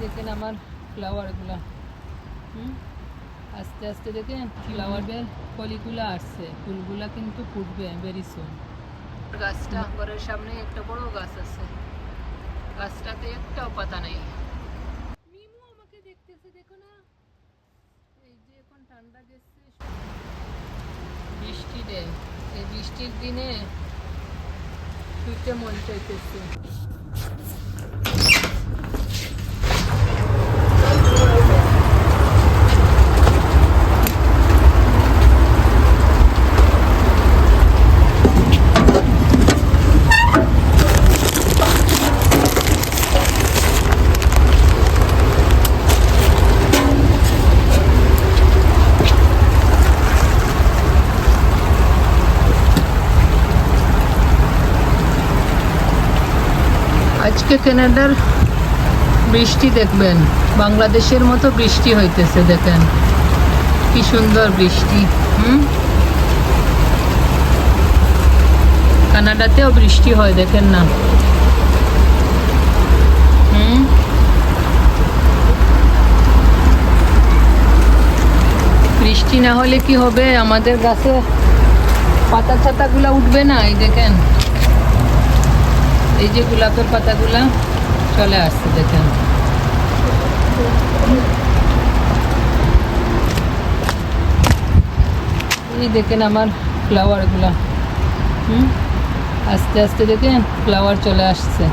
দেখেন আমার ফ্লাওয়ারগুলা, আস্তে আস্তে দেখেন ফ্লাওয়ারের কলিগুলো আসছে, ফুলগুলা কিন্তু ফুটবে ভেরি সুন। গাছটা ঘরের সামনে একটা বড় গাছ আছে, গাছটাতে একটাও পাতা নেই। মিমু আমাকে দেখতেছে, দেখো না, এই যে এখন ঠান্ডা গেছে, বৃষ্টি দেয়, এই বৃষ্টির দিনে শুইতে মন চাইতেছে। আজকে কানাডার বৃষ্টি দেখবেন, বাংলাদেশের মতো বৃষ্টি হইতেছে, দেখেন কি সুন্দর বৃষ্টি। কানাডাতেও বৃষ্টি হয়, দেখেন না। বৃষ্টি না হলে কি হবে, আমাদের গাছে পাতা ছাতাগুলা উঠবে না। এই দেখেন, এই যে গোলাপের পাতাগুলা চলে আসছে, দেখেন। এই দেখেন আমার ফ্লাওয়ারগুলা, আস্তে আস্তে দেখেন ফ্লাওয়ার চলে আসছে,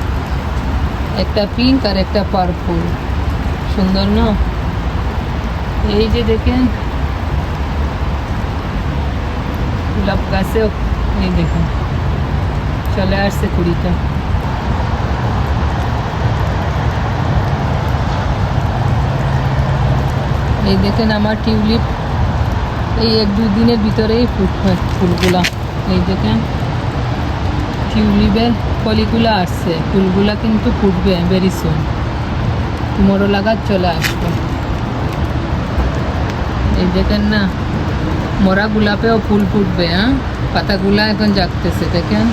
একটা পিঙ্ক আর একটা পার্পল, সুন্দর না? এই যে দেখেন গোলাপ গাছেও এই দেখেন চলে আসছে কুড়িটা। এই দেখেন আমার টিউলিপ এই 1-2 দিনের ভিতরেই ফুটবে ফুলগুলা। এই দেখেন টিউলিপের কলিগুলা আসছে, ফুলগুলা কিন্তু ফুটবে ভেরি সুন, টুমরো লাগাত চলে আসবে। এই দেখেন না, মরা গোলাপেও ফুল ফুটবে, পাতাগুলা এখন জাগতেছে, দেখেন।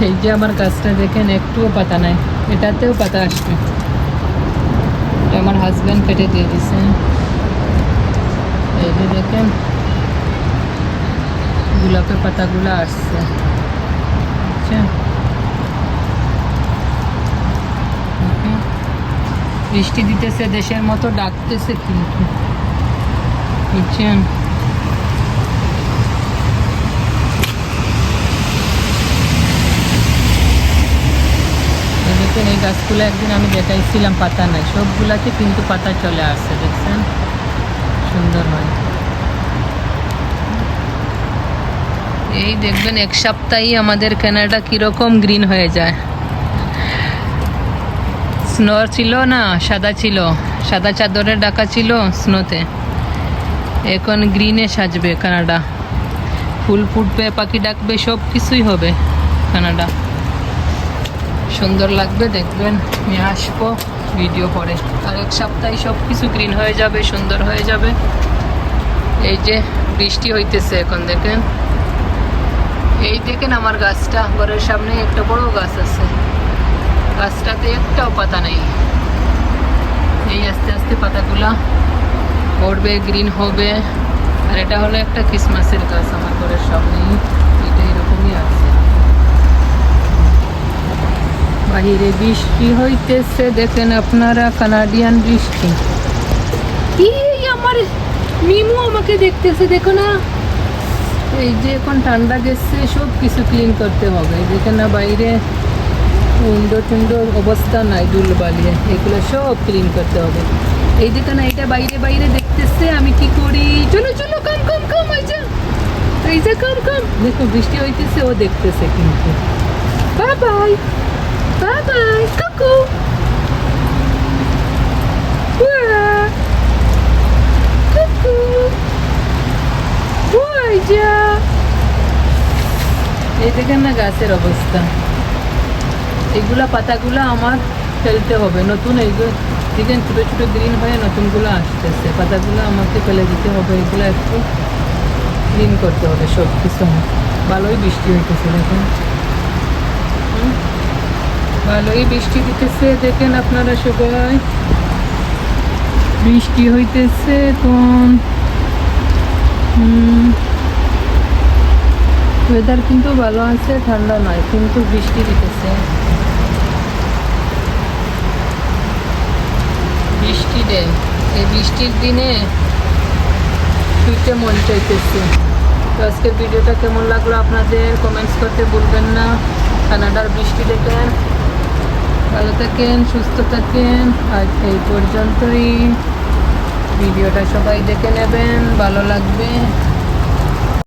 এই যে আমার গাছটা দেখেন একটুও পাতা নাই, এটাতেও পাতা আসবে। আমার হাজব্যান্ড কেটে দিয়ে দিছে। এই যে দেখেন গোলাপের পাতাগুলো আসছে, বৃষ্টি দিতেছে, দেশের মতো ডাকতেছে কিন্তু, বুঝছেন? দেখেন এই গাছগুলো একদিন আমি দেখাইছিলাম, পাতা নাই, সবগুলাতে কিন্তু পাতা চলে আসছে, দেখছেন? সুন্দর হয়। এই দেখবেন এক সপ্তাহেই আমাদের কানাডা কিরকম গ্রিন হয়ে যায়। স্নো ছিল না, সাদা ছিল, সাদা চাদরে ঢাকা ছিল স্নোতে, এখন গ্রিনে সাজবে কানাডা, ফুল ফুটবে, পাখি ডাকবে, সব কিছুই হবে কানাডা, সুন্দর লাগবে, দেখবেন। আমি আসবো ভিডিও করে, আর এক সপ্তাহে সব কিছু গ্রিন হয়ে যাবে, সুন্দর হয়ে যাবে। এই যে বৃষ্টি হইতেছে এখন, দেখেন। এই দেখেন আমার গাছটা, ঘরের সামনে একটা বড় গাছ আছে, গাছটাতে একটাও পাতা নেই। এই আস্তে আস্তে পাতাগুলা পড়বে, গ্রিন হবে। আর এটা হলো একটা ক্রিসমাসের গাছ আমার ঘরের সামনেই, এটা এরকমই আছে। বাহিরে বৃষ্টি হইতেছে, দেখেন আপনারা, কানাডিয়ান বৃষ্টি। এই আমার মিমু আমাকে দেখতেছে, দেখো না। এই যে এখন ঠান্ডা গেছে, সব কিছু ক্লিন করতে হবে, দেখেন না, বাইরে উইন্ডো টুইন্ডোর অবস্থা নাই, ধুলবালিয়ে, এগুলো সব ক্লিন করতে হবে। এই দেখেন না, এটা বাইরে বাইরে দেখতেছে, আমি কি করি। চলো চলো, কম কম কম, এই যে কম কম, দেখো বৃষ্টি হইতেছে, ও দেখতেছে কিন্তু। বাই বাই বাই বাই, কুকু। কুকু, ওই যা। এই দেখেন না গাছের অবস্থা, এগুলা পাতাগুলা আমার ফেলতে হবে, নতুন এইগুলো দেখেন ছোটো ছোটো গ্রিন হয়ে নতুনগুলো আসতেছে, পাতাগুলো আমাকে ফেলে দিতে হবে, এগুলো একটু ক্লিন করতে হবে সব কিছু। ভালোই বৃষ্টি হইতেছে দেখুন। ভালোই বৃষ্টি দিতেছে, দেখেন আপনারা সবাই, বৃষ্টি হইতেছে এখন। ওয়েদার কিন্তু ভালো আছে, ঠান্ডা নয়, কিন্তু বৃষ্টি দিতেছে। বৃষ্টি দিন, এই বৃষ্টির দিনে শুইতে মন চাইতেছে। তো আজকের ভিডিওটা কেমন লাগলো আপনাদের কমেন্টস করতে ভুলবেন না। কানাডার বৃষ্টি দেখেন। ভালো থাকেন, সুস্থ থাকেন। আজ এই পর্যন্তই। ভিডিওটা সবাই দেখে নেবেন, ভালো লাগবে।